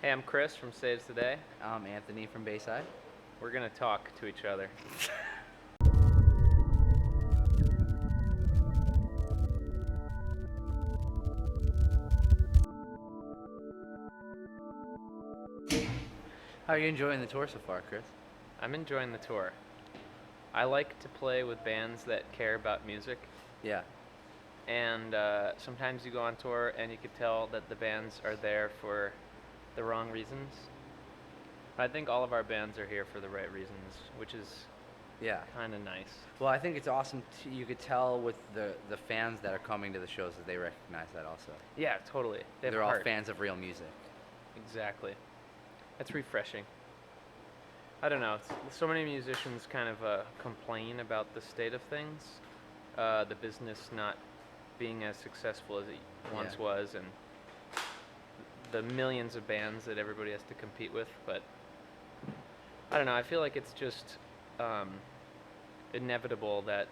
Hey, I'm Chris from Saves Today. I'm Anthony from Bayside. We're gonna talk to each other. How are you enjoying the tour so far, Chris? I'm enjoying the tour. I like to play with bands that care about music, Yeah. and sometimes you go on tour and you can tell that the bands are there for the wrong reasons. I think all of our bands are here for the right reasons, which is Yeah. kind of nice. Well, I think it's awesome. You could tell with the fans that are coming to the shows that they recognize that also. Yeah, totally. They have They're all heart. fans of real music. Exactly. That's refreshing. I don't know. So many musicians kind of complain about the state of things, the business not being as successful as it once Yeah. was, and the millions of bands that everybody has to compete with. But I don't know. I feel like it's just inevitable that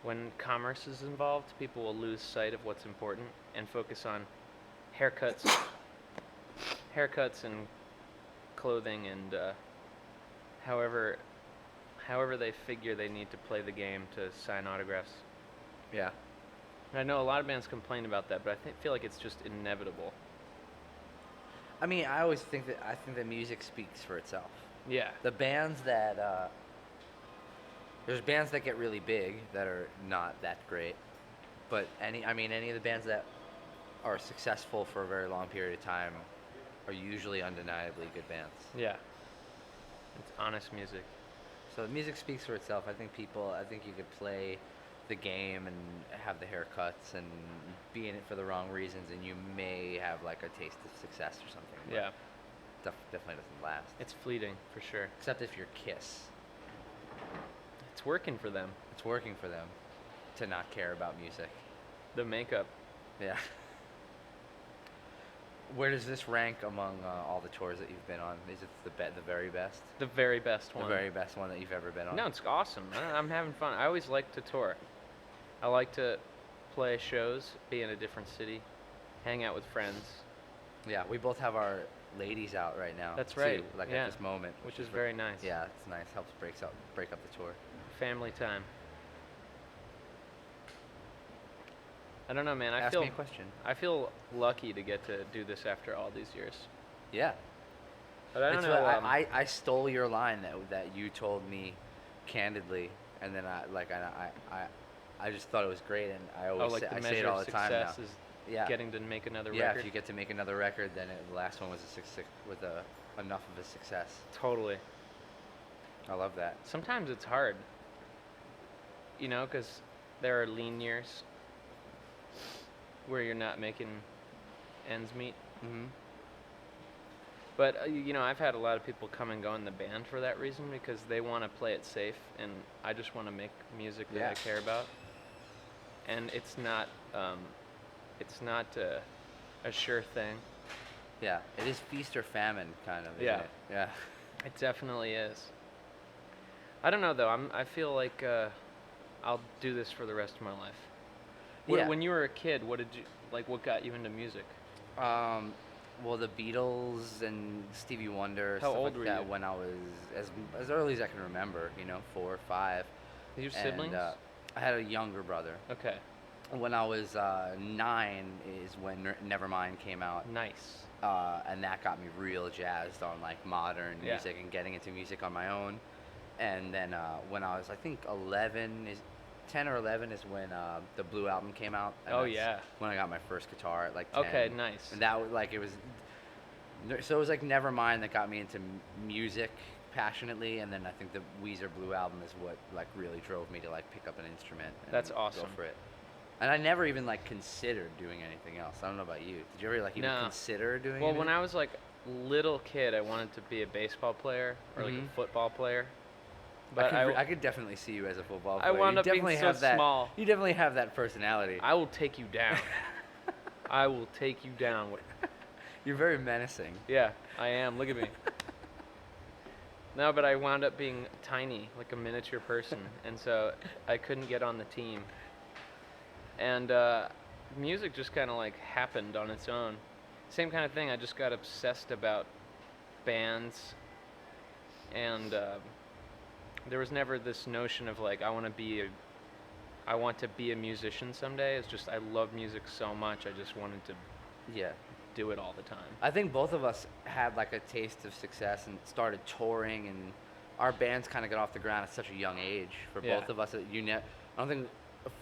when commerce is involved, people will lose sight of what's important and focus on haircuts, haircuts and clothing, and however they figure they need to play the game to sign autographs. Yeah. And I know a lot of bands complain about that, but feel like it's just inevitable. I mean, I think that music speaks for itself. Yeah. The bands that there's bands that get really big that are not that great, but any of the bands that are successful for a very long period of time are usually undeniably good bands. Yeah. It's honest music. So the music speaks for itself. I think you could play the game and have the haircuts and be in it for the wrong reasons, and you may have like a taste of success or something. But Yeah. definitely doesn't last. It's fleeting, for sure. Except if you're Kiss. It's working for them. It's working for them to not care about music. The makeup. Yeah. Where does this rank among all the tours that you've been on? Is it the very best? The very best one. The very best one that you've ever been on? No, it's awesome. I'm having fun. I always like to tour. I like to play shows, be in a different city, hang out with friends. Yeah, we both have our ladies out right now. That's right. Too, like yeah. at this moment. Which is very nice. Yeah, it's nice. Helps break up the tour. Family time. I don't know, man. Ask me a question. I feel lucky to get to do this after all these years. Yeah. But I don't know. I stole your line that you told me candidly, and then I just thought it was great, and I always the I measure say it all of the time now. success is Yeah. getting to make another Yeah, record. if you get to make another record, then the last one was enough of a success. Totally. I love that. Sometimes it's hard, because there are lean years where you're not making ends meet. Mm-hmm. But, I've had a lot of people come and go in the band for that reason, because they want to play it safe, and I just want to make music that I care about. And it's not a sure thing. Yeah, it is feast or famine, kind of. Yeah. Isn't it? Yeah. It definitely is. I don't know, though. I feel like I'll do this for the rest of my life. Yeah. When you were a kid, what got you into music? Well, the Beatles and Stevie Wonder, How stuff old like were that, you? when I was as early as I can remember, 4 or 5. Did you have siblings? And I had a younger brother. Okay. When I was 9 is when Nevermind came out. Nice. And that got me real jazzed on like modern music and getting into music on my own. And then when I was, I think 10 or 11 is when the Blue album came out. And that's when I got my first guitar at like 10. Okay, nice. And that was like, so it was like Nevermind that got me into music passionately, and then I think the Weezer Blue album is what like really drove me to like pick up an instrument and That's awesome. go for it. And I never even like considered doing anything else. I don't know about you. Did you ever like even consider doing anything? Well, when I was like little kid, I wanted to be a baseball player or like a football player. But I could definitely see you as a football player. I wound up being so small. You definitely have that personality. I will take you down. I will take you down. You're very menacing. Yeah, I am. Look at me. No, but I wound up being tiny, like a miniature person, and so I couldn't get on the team. And music just kind of like happened on its own. Same kind of thing. I just got obsessed about bands, and there was never this notion of like I want to be a musician someday. It's just I love music so much. I just wanted to Yeah. do it all the time. I think both of us had like a taste of success and started touring, and our bands kind of got off the ground at such a young age. For Yeah. both of us, I don't think,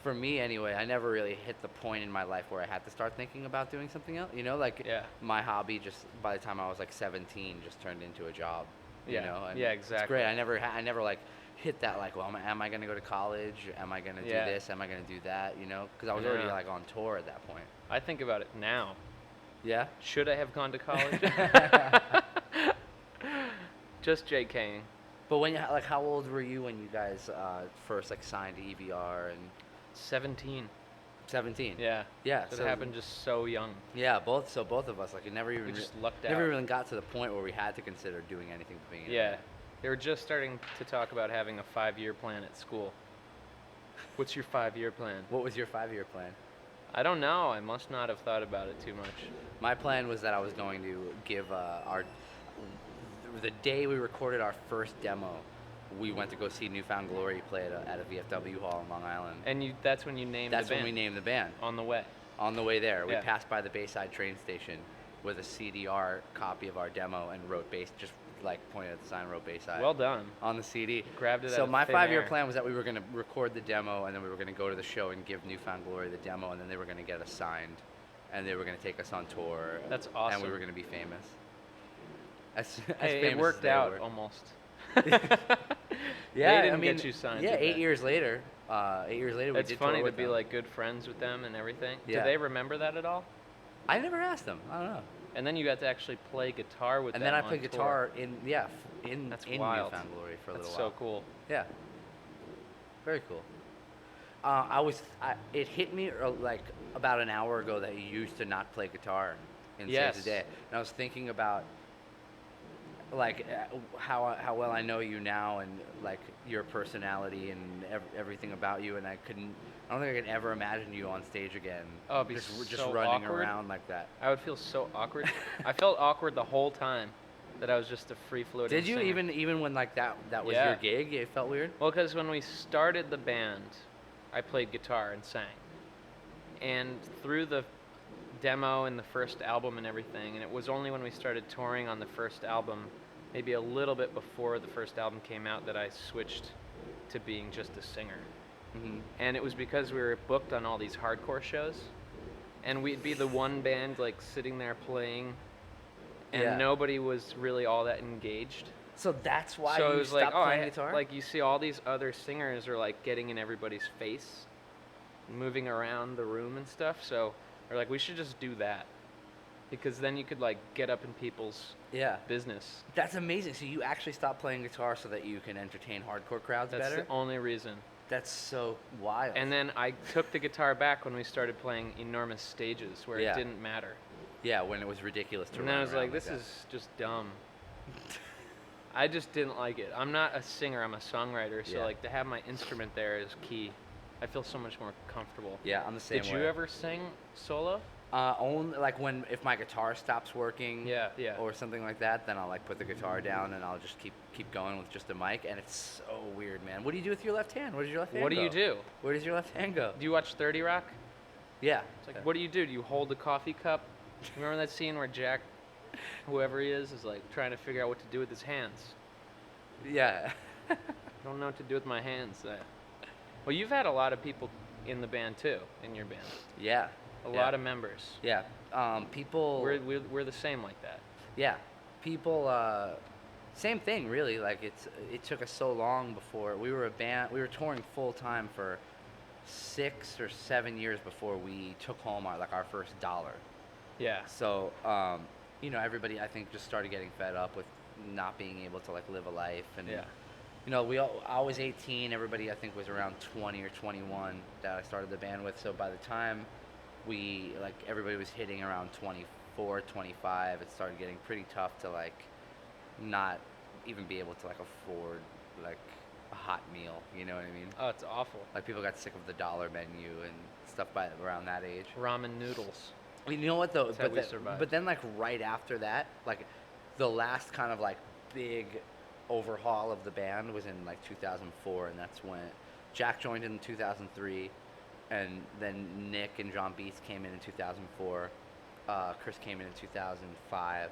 for me anyway, I never really hit the point in my life where I had to start thinking about doing something else. You know, like Yeah. my hobby just by the time I was like 17 just turned into a job. Yeah. You know, and Yeah, It's exactly. great. I never like hit that like, well, am I gonna go to college? Am I gonna Yeah. do this? Am I gonna do that? You know, because I was I already know. like on tour at that point. I think about it now. Yeah. Should I have gone to college? Just JKing. But when like, how old were you when you guys first like signed to EVR and 17. 17? Yeah. Yeah. It happened just so young. Yeah, both of us like it never even We just lucked out. never even got to the point where we had to consider doing anything but being in a Yeah. band. They were just starting to talk about having a 5-year plan at school. What's your 5-year plan? What was your 5-year plan? I don't know. I must not have thought about it too much. My plan was that I was going to give the day we recorded our first demo, we went to go see Newfound Glory play at a VFW hall in Long Island. And that's when you named That's the band. when we named the band. On the way. On the way there, we Yeah. passed by the Bayside train station with a CDR copy of our demo and wrote just like pointed at the sign, wrote Bayside. Well done. On the CD. Grabbed it out So of my thin 5-year air. plan was that we were going to record the demo, and then we were going to go to the show and give Newfound Glory the demo, and then they were going to get us signed, and they were going to take us on tour. That's And awesome. we were going to be famous. As Hey, famous it as worked they out were. almost. Yeah, They didn't I mean, get you signed. Yeah, to 8 that. years later. 8 years later, we It's did funny tour to with be them. like good friends with them and everything. Yeah. Do they remember that at all? I never asked them. I don't know. And then you got to actually play guitar with And them then I on played tour. guitar in That's in wild. Newfound Glory for a That's little while. so cool. Yeah. Very cool. It hit me like about an hour ago that you used to not play guitar in Yes. Save the Day, and I was thinking about like how well I know you now and like your personality and everything about you, and I don't think I could ever imagine you on stage again. Oh, it'd be just so running awkward. around like that. I would feel so awkward. I felt awkward the whole time that I was just a free floating Did you singer. even when like that was Yeah. your gig? It felt weird. Well, because when we started the band, I played guitar and sang. And through the demo and the first album and everything, and it was only when we started touring on the first album, maybe a little bit before the first album came out, that I switched to being just a singer. Hmm. And it was because we were booked on all these hardcore shows, and we'd be the one band like sitting there playing, and Yeah. nobody was really all that engaged. So that's why So you it was stopped like, oh, playing guitar. like you see all these other singers are like getting in everybody's face, moving around the room and stuff. So we're like, we should just do that, because then you could like get up in people's yeah. business. That's amazing. So you actually stopped playing guitar so that you can entertain hardcore crowds That's better? the only reason. That's so wild. And then I took the guitar back when we started playing enormous stages where Yeah. it didn't matter. yeah, when it was ridiculous to And run then I was around like, this that. is just dumb. I just didn't like it. I'm not a singer, I'm a songwriter, so Yeah. like to have my instrument there is key. I feel so much more comfortable. Yeah, I'm the same Did way. you ever sing solo? Only like if my guitar stops working, Yeah, yeah. or something like that, then I'll like put the guitar down and I'll just keep going with just a mic, and it's so weird, man. What do you do with your left hand? Where does your left hand What do go? you do? Where does your left hand go? Do you watch 30 Rock? Yeah. It's like, what do? Do you hold the coffee cup? Remember that scene where Jack, whoever he is like trying to figure out what to do with his hands? Yeah. I don't know what to do with my hands. Well, you've had a lot of people in the band too, in your band. Yeah. A Yeah. lot of members. Yeah. People. We're the same like that. Yeah, people. Same thing, really. Like it took us so long before we were a band. We were touring full time for 6 or 7 years before we took home our first dollar. Yeah. So everybody I think just started getting fed up with not being able to like live a life, and Yeah. I was 18. Everybody I think was around 20 or 21 that I started the band with. So by the time everybody was hitting around 24, 25, it started getting pretty tough to like not even be able to like afford like a hot meal, you know what I mean? Oh, it's awful. Like people got sick of the dollar menu and stuff by around that age. Ramen noodles. You know what though? That's how we survived. But then like right after that, like the last kind of like big overhaul of the band was in like 2004, and that's when Jack joined in 2003, and then Nick and John Beats came in 2004. Chris came in 2005.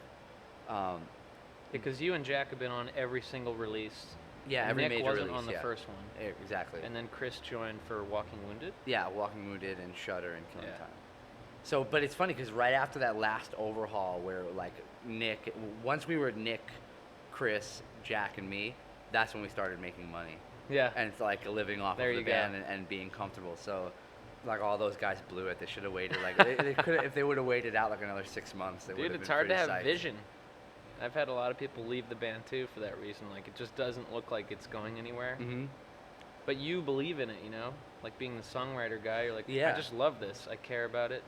Because you and Jack have been on every single release. Yeah, every Nick major wasn't release. on the yeah. first one. Exactly. And then Chris joined for Walking Wounded. Yeah, Walking Wounded and Shudder and Killing Yeah. Time. So, but it's funny because right after that last overhaul, where like once we were Nick, Chris, Jack, and me, that's when we started making money, Yeah. and it's like living off There of the you go. band and being comfortable. So, like all those guys blew it. They should have waited. Like they could if they would have waited out like another 6 months. They would Dude, have it's been hard to pretty have psyched. vision. I've had a lot of people leave the band too for that reason. Like, it just doesn't look like it's going anywhere. Mm-hmm. But you believe in it, you know? Like, being the songwriter guy, you're like, Yeah. I just love this. I care about it.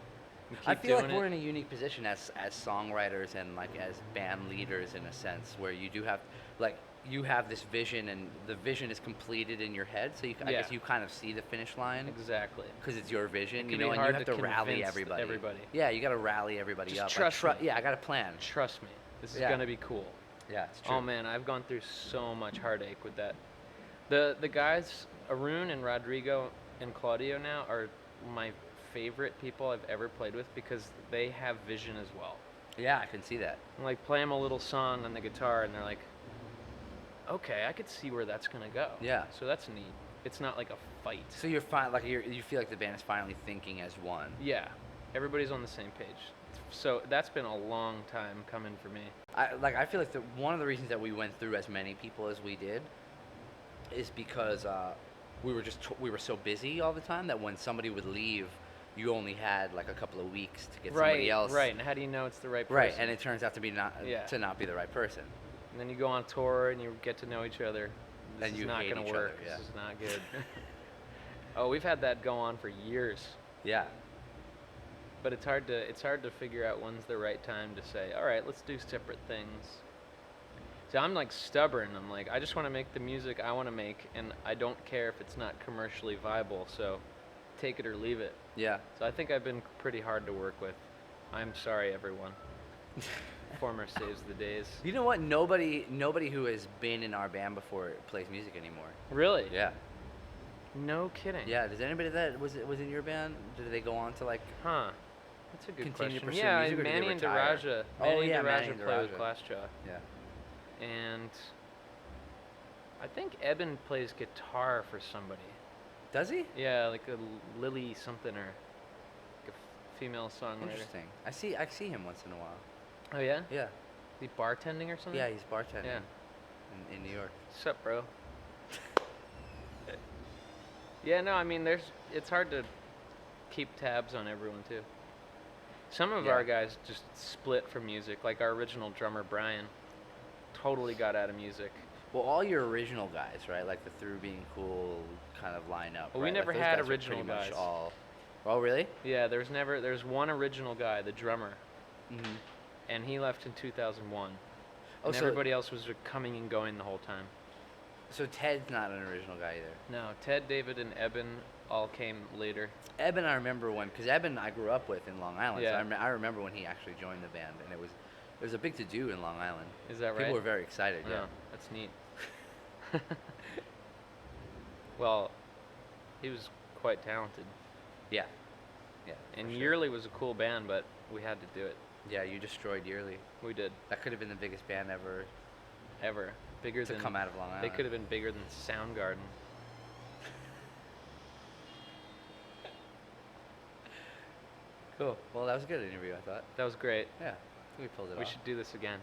We keep I feel like doing we're it. in a unique position as songwriters and like as band leaders in a sense, where you do have like you have this vision and the vision is completed in your head, so I Yeah. guess you kind of see the finish line Exactly. because it's your vision, It can you be know, and you hard have to to rally convince everybody. Yeah, you got to rally everybody Just up. trust like, me. Yeah, I got a plan. Trust me. This is Yeah. going to be cool. Yeah, it's true. Oh, man, I've gone through so much heartache with that. The guys, Arun and Rodrigo and Claudio now, are my favorite people I've ever played with because they have vision as well. Yeah, I can see that. And, like, play them a little song on the guitar, and they're like, okay, I could see where that's going to go. Yeah. So that's neat. It's not like a fight. So you feel like the band is finally thinking as one. Yeah, everybody's on the same page. So that's been a long time coming for me. I feel like one of the reasons that we went through as many people as we did is because we were so busy all the time that when somebody would leave, you only had like a couple of weeks to get somebody else. Right, and how do you know it's the right person? Right, and it turns out to be not be the right person. And then you go on tour and you get to know each other. This And is you not hate gonna each work. other, yeah. This is not good. Oh, we've had that go on for years. Yeah. But it's hard to figure out when's the right time to say, all right, let's do separate things. So I'm like stubborn. I'm like, I just want to make the music I want to make, and I don't care if it's not commercially viable. So take it or leave it. Yeah. So I think I've been pretty hard to work with. I'm sorry, everyone. Former saves the days. You know what? Nobody who has been in our band before plays music anymore. Really? Yeah. No kidding. Yeah. Does anybody that was in your band? Did they go on to like? Huh. That's a good Continue to question. pursue Yeah, music, or did they Manny and retire? Daraja. Oh, Manny yeah, and Manny Daraja and play with Daraja. Glassjaw. Yeah. And I think Eben plays guitar for somebody. Does he? Yeah, like a Lily something or like a female songwriter. Interesting. I see him once in a while. Oh yeah? Yeah. Is he bartending or something? Yeah, he's bartending. Yeah. In New York. What's up, bro? Yeah, no, I mean, it's hard to keep tabs on everyone too. Some of Yeah. our guys just split from music, like our original drummer Brian, totally got out of music. Well, all your original guys, right? Like the Through Being Cool kind of lineup. Well, we right? never like those had guys were original pretty much guys. all. Oh, really? Yeah, there's one original guy, the drummer, Mm-hmm. and he left in 2001. Oh, And so everybody else was coming and going the whole time. so Ted's not an original guy either. No, Ted, David, and Eben all came later. Eben, I remember because Eben I grew up with in Long Island. Yeah. So I remember when he actually joined the band, and it was a big to do in Long Island. Is that right? People were very excited. Yeah. Oh, that's neat. Well, he was quite talented. Yeah. Yeah. And for sure. Yearly was a cool band, but we had to do it. Yeah, you destroyed Yearly. We did. That could have been the biggest band ever Ever. Bigger to than come out of Long Island. They could have been bigger than Soundgarden. Cool. Well, that was a good interview, I thought. That was great. Yeah. I think we pulled it We off. should do this again.